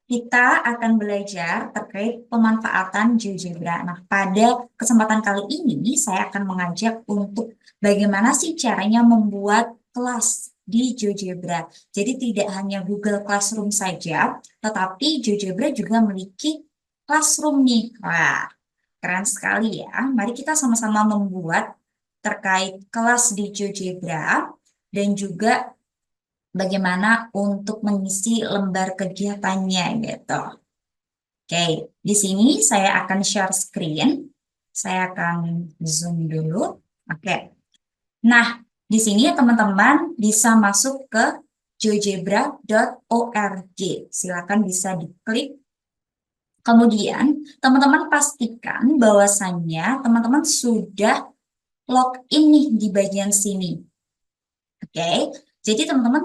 Kita akan belajar terkait pemanfaatan GeoGebra. Nah, pada kesempatan kali ini saya akan mengajak untuk bagaimana sih caranya membuat kelas di GeoGebra. Jadi tidak hanya Google Classroom saja, tetapi GeoGebra juga memiliki Classroom nih. Wah, keren sekali ya. Mari kita sama-sama membuat terkait kelas di GeoGebra dan juga bagaimana untuk mengisi lembar kegiatannya gitu. Oke, di sini saya akan share screen. Saya akan zoom dulu. Oke. Nah, di sini teman-teman bisa masuk ke geogebra.org. Silakan bisa diklik. Kemudian, teman-teman pastikan bahwasannya teman-teman sudah login nih di bagian sini. Oke, jadi teman-teman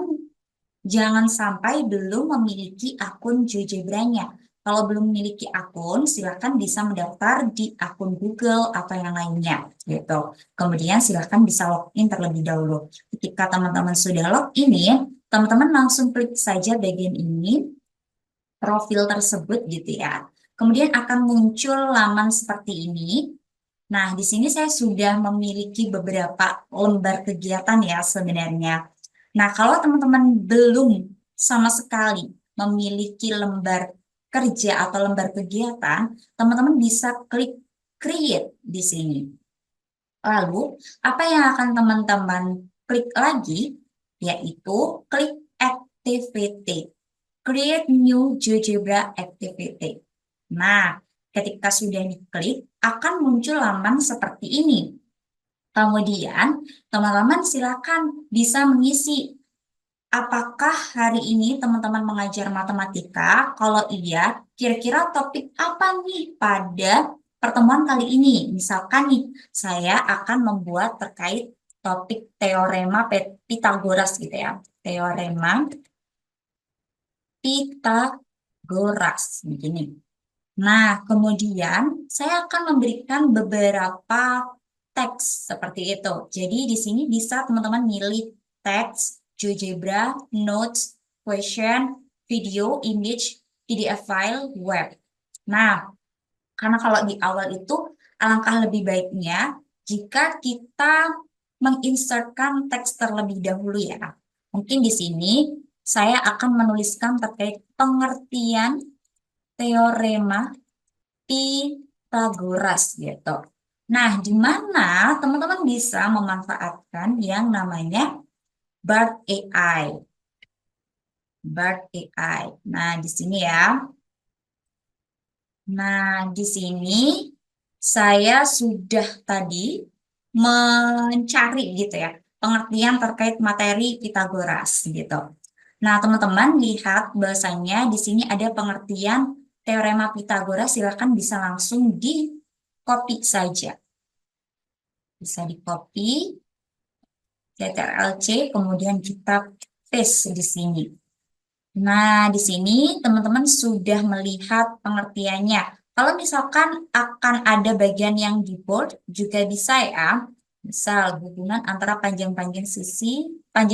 jangan sampai belum memiliki akun GeoGebra-nya. Kalau belum memiliki akun, silakan bisa mendaftar di akun Google atau yang lainnya, gitu. Kemudian silakan bisa login terlebih dahulu. Ketika teman-teman sudah login, teman-teman langsung klik saja bagian ini, profil tersebut gitu ya. Kemudian akan muncul laman seperti ini. Nah, di sini saya sudah memiliki beberapa lembar kegiatan ya sebenarnya. Nah, kalau teman-teman belum sama sekali memiliki lembar kerja atau lembar kegiatan, teman-teman bisa klik create di sini. Lalu, apa yang akan teman-teman klik lagi, yaitu klik activity. Create new GeoGebra activity. Nah, ketika sudah diklik, akan muncul laman seperti ini. Kemudian, teman-teman silakan bisa mengisi apakah hari ini teman-teman mengajar matematika? Kalau iya, kira-kira topik apa nih pada pertemuan kali ini? Misalkan nih, saya akan membuat terkait topik teorema Pitagoras gitu ya. Teorema Pitagoras begini. Nah, kemudian saya akan memberikan beberapa teks seperti itu. Jadi di sini bisa teman-teman milih teks, GeoGebra, notes, question, video, image, PDF file, web. Nah, karena kalau di awal itu alangkah lebih baiknya jika kita menginsertkan teks terlebih dahulu ya. Mungkin di sini saya akan menuliskan terkait pengertian teorema Pitagoras gitu. Nah, di mana teman-teman bisa memanfaatkan yang namanya Bard AI. Bard AI. Nah, di sini ya. Nah, di sini saya sudah tadi mencari gitu ya, pengertian terkait materi Pitagoras gitu. Nah, teman-teman lihat bahasanya di sini ada pengertian teorema Pitagoras, silakan bisa langsung di copy saja. Bisa di copy, Ctrl+C, kemudian kita paste di sini. Nah, di sini teman-teman sudah melihat pengertiannya. Kalau misalkan akan ada bagian yang di bold, juga bisa ya. Misal hubungan antara panjang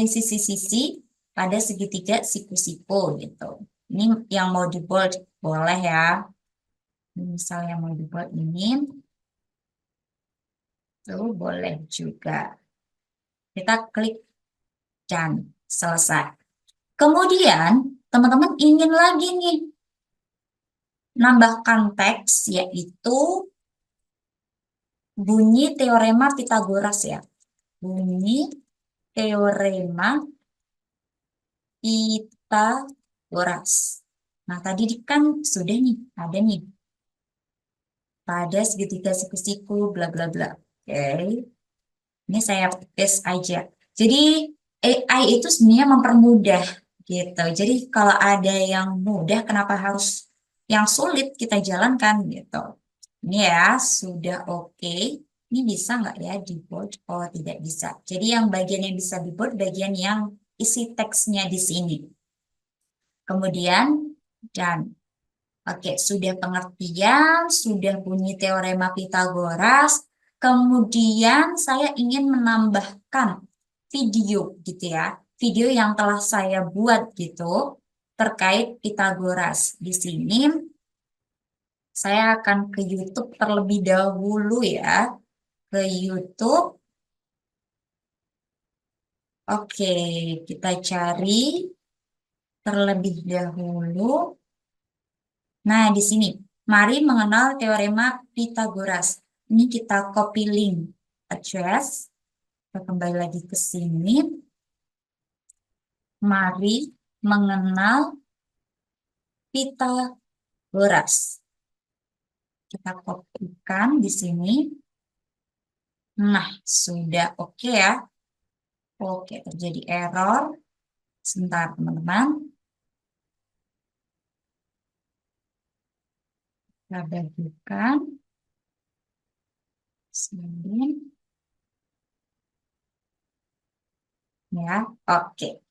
sisi-sisi pada segitiga siku-siku gitu. Ini yang mau di bold boleh ya. Misal yang mau di bold ini, tuh boleh juga. Kita klik dan selesai. Kemudian, teman-teman ingin lagi nih nambahkan teks, yaitu bunyi teorema Pitagoras ya. Bunyi teorema Pitagoras. Nah, tadi kan sudah nih, ada nih. Pada segitiga siku-siku, bla bla bla. Oke. Ini saya paste aja. Jadi, AI itu sebenarnya mempermudah gitu. Jadi, kalau ada yang mudah, kenapa harus yang sulit kita jalankan gitu. Ini ya, sudah oke. Ini bisa nggak ya di bold? Oh, tidak bisa. Jadi yang bagian yang bisa di bold, bagian yang isi teksnya di sini. Kemudian, dan oke, sudah pengertian, sudah bunyi teorema Pitagoras. Kemudian saya ingin menambahkan video gitu ya. Video yang telah saya buat gitu terkait Pitagoras. Di sini saya akan ke YouTube terlebih dahulu ya. Ke YouTube. Oke, kita cari terlebih dahulu. Nah, di sini, mari mengenal teorema Pitagoras. Ini kita copy link address. Kita kembali lagi ke sini. Mari mengenal Pitagoras. Kita kopikan di sini. Nah, sudah oke ya. Oke, terjadi error. Sebentar, teman-teman. Kita bagikan. Sini. Ya, oke.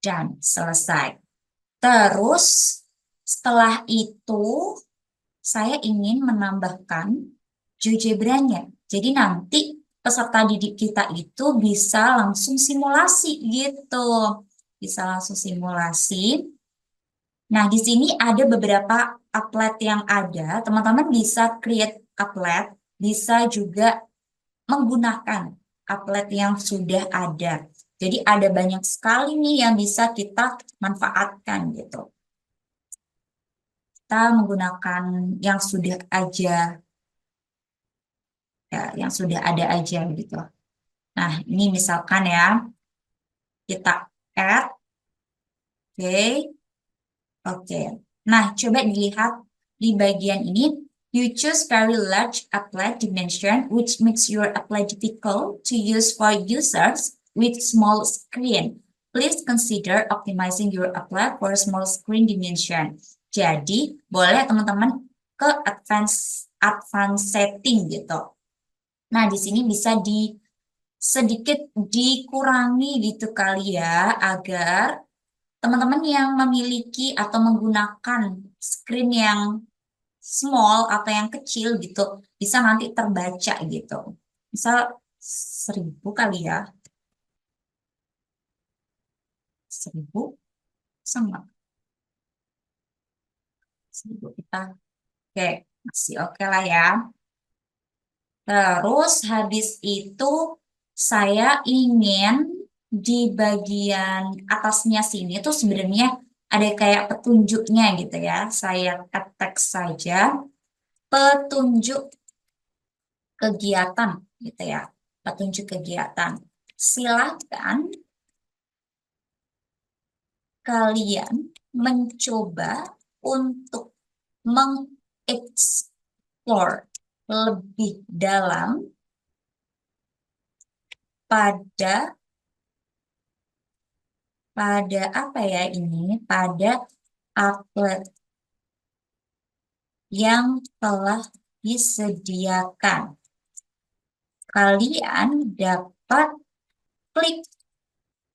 Dan selesai. Terus, setelah itu, saya ingin menambahkan GeoGebra-nya. Jadi nanti peserta didik kita itu bisa langsung simulasi gitu. Bisa langsung simulasi. Nah, di sini ada beberapa applet yang ada. Teman-teman bisa create applet, bisa juga menggunakan applet yang sudah ada. Jadi ada banyak sekali nih yang bisa kita manfaatkan gitu. Kita menggunakan yang sudah aja, ya, yang sudah ada aja gitu. Nah, ini misalkan ya, kita add, oke, oke. Nah, coba dilihat di bagian ini, you choose very large applet dimension, which makes your applet difficult to use for users with small screen. Please consider optimizing your applet for small screen dimension. Jadi, boleh teman-teman ke advanced setting gitu. Nah, di sini bisa sedikit dikurangi gitu kali ya, agar teman-teman yang memiliki atau menggunakan screen yang small atau yang kecil gitu, bisa nanti terbaca gitu. Misal 1000 kali ya. 1000 sama 1000 kita. Oke, masih oke lah ya. Terus habis itu saya ingin di bagian atasnya sini tuh sebenarnya ada kayak petunjuknya gitu ya. Saya ketik saja petunjuk kegiatan gitu ya. Petunjuk kegiatan. Silakan kalian mencoba untuk mengeksplor lebih dalam pada apa ya ini? Pada applet yang telah disediakan. Kalian dapat klik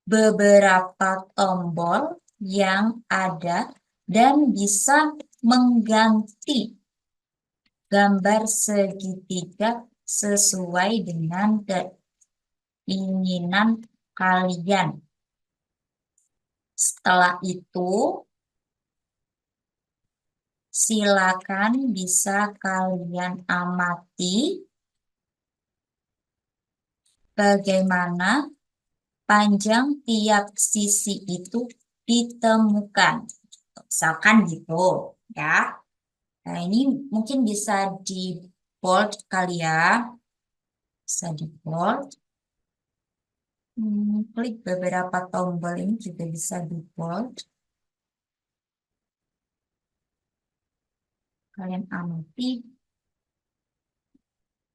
beberapa tombol yang ada dan bisa mengganti gambar segitiga sesuai dengan keinginan kalian. Setelah itu, silakan bisa kalian amati bagaimana panjang tiap sisi itu ditemukan. Misalkan gitu ya. Nah, ini mungkin bisa di bold kali ya. Bisa di bold. Klik beberapa tombol ini juga bisa di bold. Kalian amati.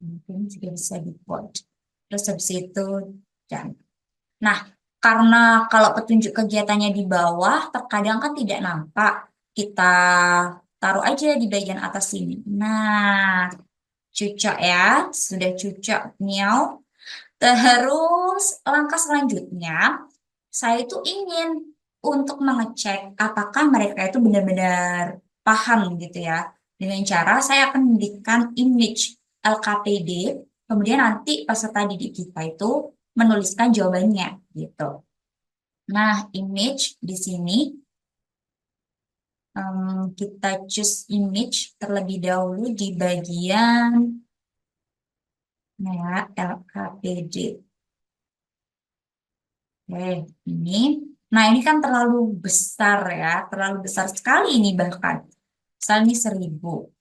Mungkin juga bisa di bold. Terus habis itu dan. Nah, karena kalau petunjuk kegiatannya di bawah, terkadang kan tidak nampak. Kita taruh aja di bagian atas sini. Nah, cocok ya, sudah cocok Miau. Terus langkah selanjutnya, saya itu ingin untuk mengecek apakah mereka itu benar-benar paham gitu ya. Dengan cara saya akan memberikan image LKPD, kemudian nanti peserta didik kita itu menuliskan jawabannya gitu. Nah, image di sini Kita choose image terlebih dahulu di bagian LKPD. Oke, ini. Nah, ini kan terlalu besar ya, terlalu besar sekali ini bahkan. Misalnya ini 1000.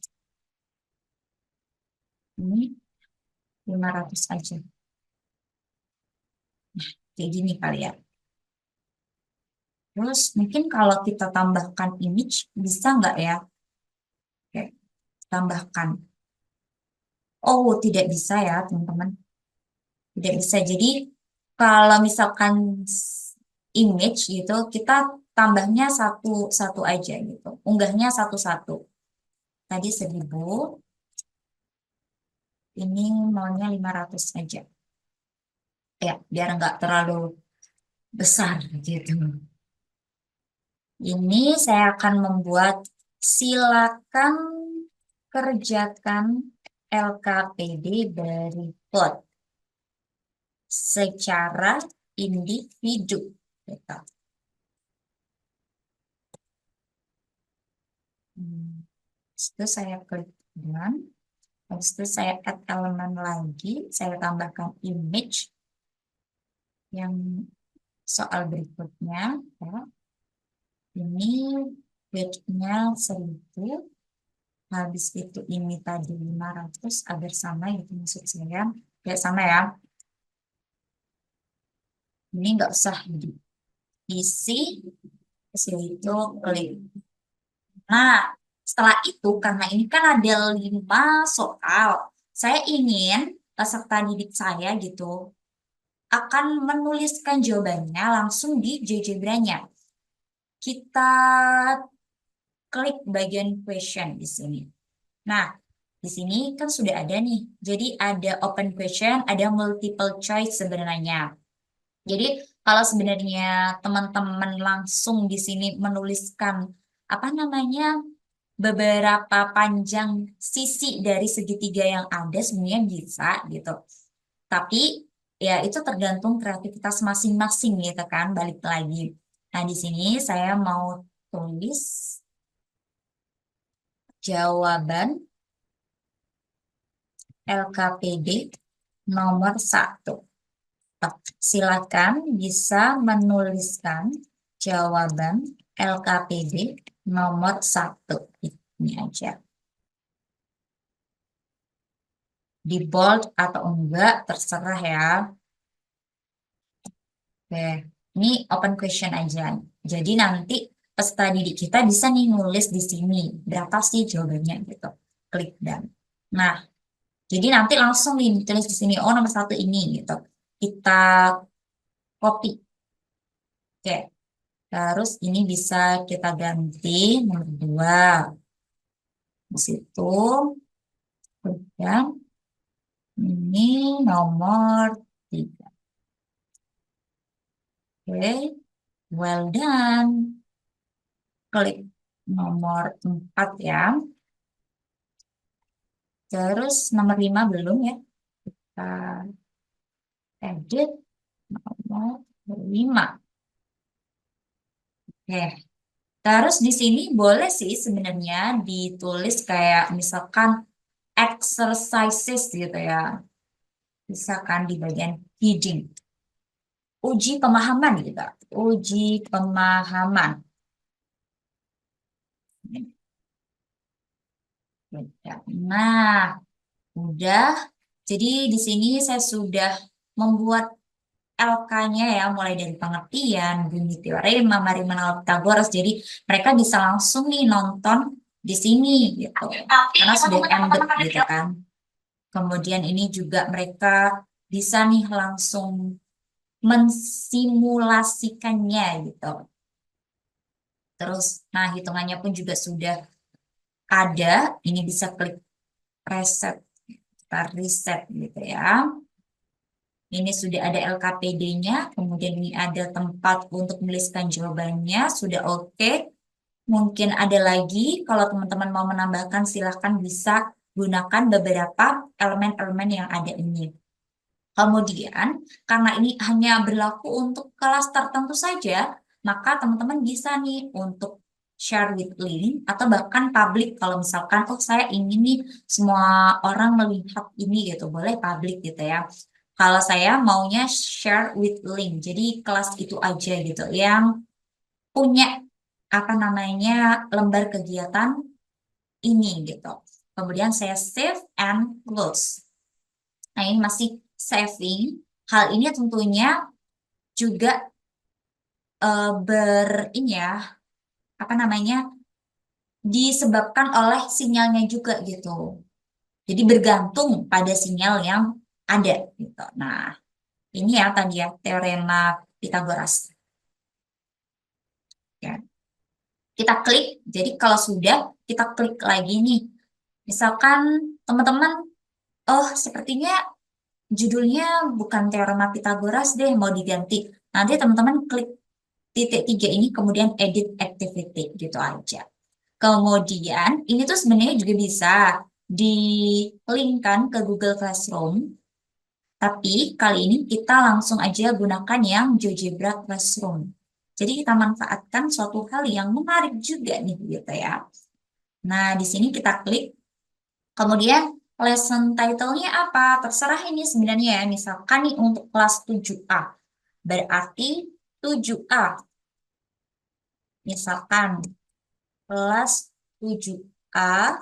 Ini 500 aja. Kayak gini kali ya. Terus mungkin kalau kita tambahkan image, bisa nggak ya? Oke, tambahkan. Oh, tidak bisa ya, teman-teman. Tidak bisa. Jadi, kalau misalkan image gitu, kita tambahnya satu-satu aja gitu. Unggahnya satu-satu. Tadi 1000, ini maunya 500 aja. Ya, biar nggak terlalu besar gitu. Ini saya akan membuat silakan kerjakan LKPD berikut secara individu. Gitu. Habis itu saya klik done. Habis itu saya add elemen lagi. Saya tambahkan image yang soal berikutnya. Ya. Ini width-nya 1000. Habis itu ini tadi 500 agar sama gitu maksud saya. Ya sama ya. Ini nggak usah diisi. Habis itu klik. Nah, setelah itu karena ini kan ada 5 soal. Saya ingin peserta didik saya gitu akan menuliskan jawabannya langsung di GeoGebra-nya. Kita klik bagian question di sini. Nah, di sini kan sudah ada nih. Jadi ada open question, ada multiple choice sebenarnya. Jadi kalau sebenarnya teman-teman langsung di sini menuliskan apa namanya beberapa panjang sisi dari segitiga yang ada sebenarnya bisa gitu. Tapi ya itu tergantung kreativitas masing-masing gitu kan, balik lagi. Nah, di sini saya mau tulis jawaban LKPD nomor 1. Silakan bisa menuliskan jawaban LKPD nomor 1. Ini aja. Di bold atau enggak, terserah ya. Oke, ini open question aja. Jadi nanti peserta didik kita bisa nih nulis di sini. Berapa sih jawabannya gitu. Klik dan. Nah, jadi nanti langsung nih tulis di sini. Oh, nomor 1 ini gitu. Kita copy. Oke. Terus ini bisa kita ganti nomor 2. Di situ. Kemudian ini nomor 3. Oke. Well done. Klik nomor 4 ya. Terus nomor 5 belum ya. Kita edit nomor 5. Oke. Terus di sini boleh sih sebenarnya ditulis kayak misalkan exercises gitu ya. Misalkan di bagian heading. Uji pemahaman gitu. Uji pemahaman. Nah, udah. Jadi di sini saya sudah membuat LK-nya ya, mulai dari pengertian, bunyi teorema, Marimanal Pythagoras. Jadi mereka bisa langsung nih nonton di sini gitu. Karena sudah embed gitu kan. Kemudian ini juga mereka bisa nih langsung mensimulasikannya gitu. Terus, nah hitungannya pun juga sudah ada. Ini bisa klik reset, kita reset gitu ya. Ini sudah ada LKPD-nya, kemudian ini ada tempat untuk menuliskan jawabannya, sudah oke. Mungkin ada lagi, kalau teman-teman mau menambahkan silahkan bisa gunakan beberapa elemen-elemen yang ada ini. Kemudian, karena ini hanya berlaku untuk kelas tertentu saja, maka teman-teman bisa nih untuk share with link atau bahkan public kalau misalkan oh saya ingin nih semua orang melihat ini gitu, boleh public gitu ya. Kalau saya maunya share with link, jadi kelas itu aja gitu yang punya apa namanya lembar kegiatan ini gitu. Kemudian saya save and close. Nah, ini masih saving. Hal ini tentunya juga ini ya, apa namanya, disebabkan oleh sinyalnya juga gitu. Jadi bergantung pada sinyal yang ada gitu. Nah, ini ya tadi ya teorema Pythagoras. Ya. Kita klik. Jadi kalau sudah kita klik lagi nih. Misalkan teman-teman, oh sepertinya judulnya bukan teorema Pythagoras deh, mau diganti. Nanti teman-teman klik titik 3 ini, kemudian edit activity gitu aja. Kemudian ini tuh sebenarnya juga bisa di-linkkan ke Google Classroom, tapi kali ini kita langsung aja gunakan yang GeoGebra Classroom. Jadi kita manfaatkan suatu hal yang menarik juga nih gitu ya. Nah, di sini kita klik, kemudian lesson title-nya apa? Terserah ini sebenarnya ya, misalkan nih untuk kelas 7A. Berarti 7A, misalkan kelas 7A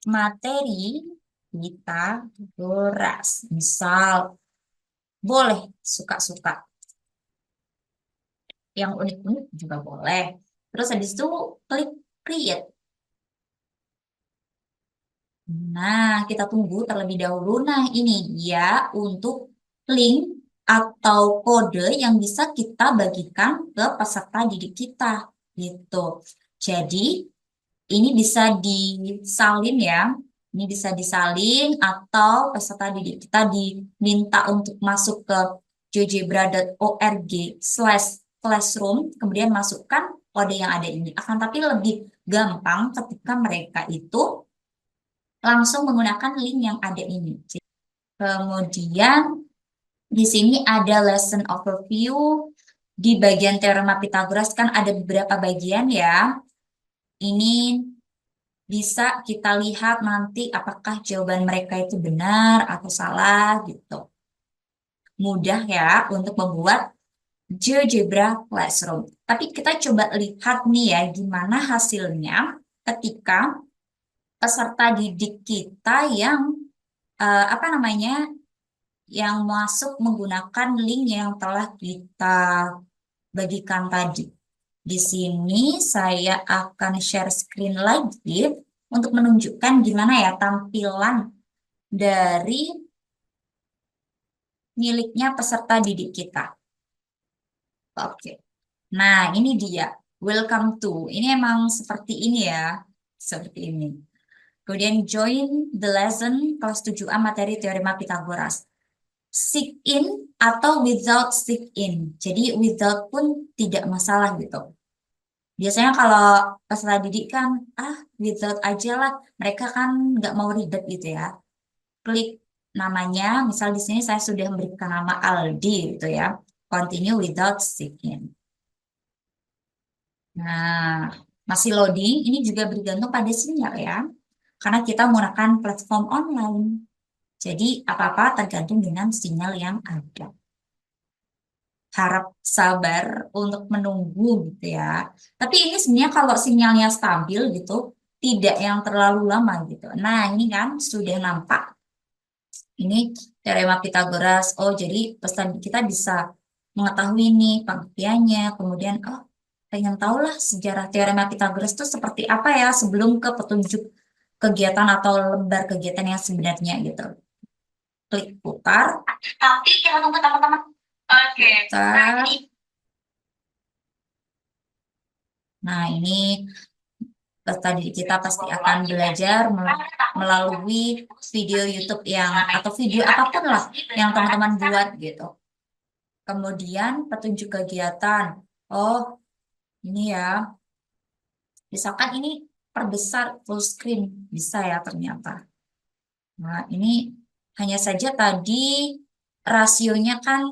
materi Pythagoras. Misal, boleh suka-suka. Yang unik-unik juga boleh. Terus habis itu klik create. Nah, kita tunggu terlebih dahulu. Nah, ini dia untuk link atau kode yang bisa kita bagikan ke peserta didik kita. Gitu. Jadi, ini bisa disalin ya. Ini bisa disalin atau peserta didik kita diminta untuk masuk ke geogebra.org/classroom, kemudian masukkan kode yang ada ini. Akan tapi lebih gampang ketika mereka itu langsung menggunakan link yang ada ini. Kemudian di sini ada lesson overview. Di bagian teorema Pythagoras kan ada beberapa bagian ya. Ini bisa kita lihat nanti apakah jawaban mereka itu benar atau salah gitu. Mudah ya untuk membuat GeoGebra Classroom. Tapi kita coba lihat nih ya gimana hasilnya ketika peserta didik kita yang apa namanya yang masuk menggunakan link yang telah kita bagikan tadi. Di sini saya akan share screen lagi untuk menunjukkan gimana ya tampilan dari miliknya peserta didik kita. Oke. Nah, ini dia. Welcome to. Ini emang seperti ini ya. Seperti ini. Kemudian join the lesson kelas 7A materi teorema Pythagoras. Sign in atau without sign in. Jadi without pun tidak masalah gitu. Biasanya kalau peserta didik kan, without aja lah. Mereka kan nggak mau ribet gitu ya. Klik namanya, misal di sini saya sudah memberikan nama Aldi gitu ya. Continue without sign in. Nah, masih loading, ini juga bergantung pada sinyal ya. Karena kita menggunakan platform online. Jadi apa-apa tergantung dengan sinyal yang ada. Harap sabar untuk menunggu gitu ya. Tapi ini sebenarnya kalau sinyalnya stabil gitu, tidak yang terlalu lama gitu. Nah, ini kan sudah nampak. Ini teorema Pythagoras. Oh, jadi pesan kita bisa mengetahui nih pengertiannya. Kemudian, oh, pengen tahu lah sejarah teorema Pythagoras itu seperti apa ya sebelum ke petunjuk kegiatan atau lembar kegiatan yang sebenarnya gitu. Klik putar. Tapi kita tunggu teman-teman. Oke. Putar. Nah, ini peserta didik kita pasti akan belajar melalui video YouTube yang atau video apapun lah yang teman-teman buat gitu. Kemudian petunjuk kegiatan. Oh, ini ya. Misalkan ini perbesar full screen bisa ya ternyata. Nah, ini hanya saja tadi rasionya kan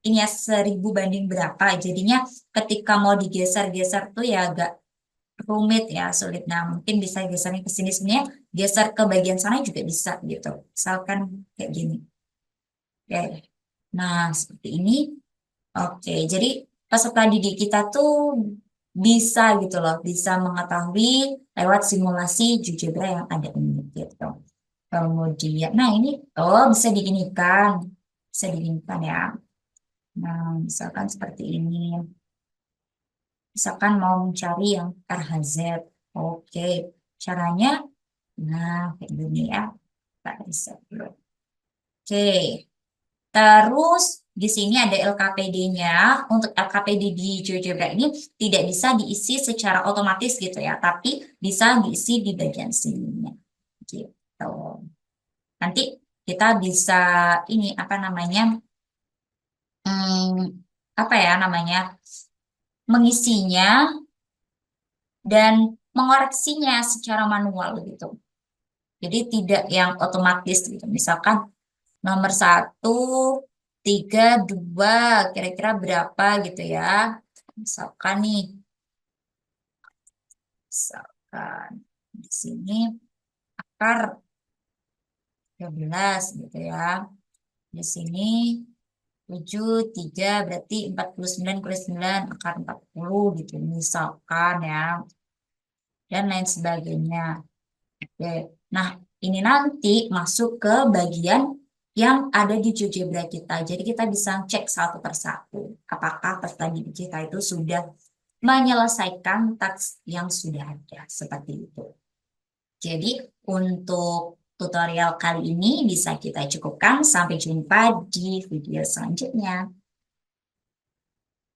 ini ya 1000 banding berapa. Jadinya ketika mau digeser-geser tuh ya agak rumit ya, sulit. Nah, mungkin bisa gesernya ke sini sebenarnya, geser ke bagian sana juga bisa gitu. Misalkan kayak gini. Oke. Nah, seperti ini. Oke, jadi peserta didik kita tuh bisa gitu loh, bisa mengetahui lewat simulasi GeoGebra yang ada ini gitu. Kemudian, nah ini, oh bisa diginikan, bisa diginikan ya. Nah, misalkan seperti ini. Misalkan mau mencari yang RHZ. Oke, caranya, nah kayak gini ya. Kita riset dulu. Oke, terus di sini ada LKPD-nya. Untuk LKPD di GeoGebra ini tidak bisa diisi secara otomatis gitu ya, tapi bisa diisi di bagian sininya. Gitu. Nanti kita bisa ini apa namanya? hmm, apa ya namanya? Mengisinya dan mengoreksinya secara manual gitu. Jadi tidak yang otomatis gitu. Misalkan nomor satu, tiga, dua, kira-kira berapa gitu ya. Misalkan nih, misalkan di sini akar 13 gitu ya. Di sini 7 3 berarti 49 akar 40 gitu. Misalkan ya. Dan lain sebagainya. Oke. Nah, ini nanti masuk ke bagian yang ada di GeoGebra kita. Jadi kita bisa cek satu persatu. Apakah peserta didik kita itu sudah menyelesaikan taks yang sudah ada. Seperti itu. Jadi untuk tutorial kali ini bisa kita cukupkan. Sampai jumpa di video selanjutnya.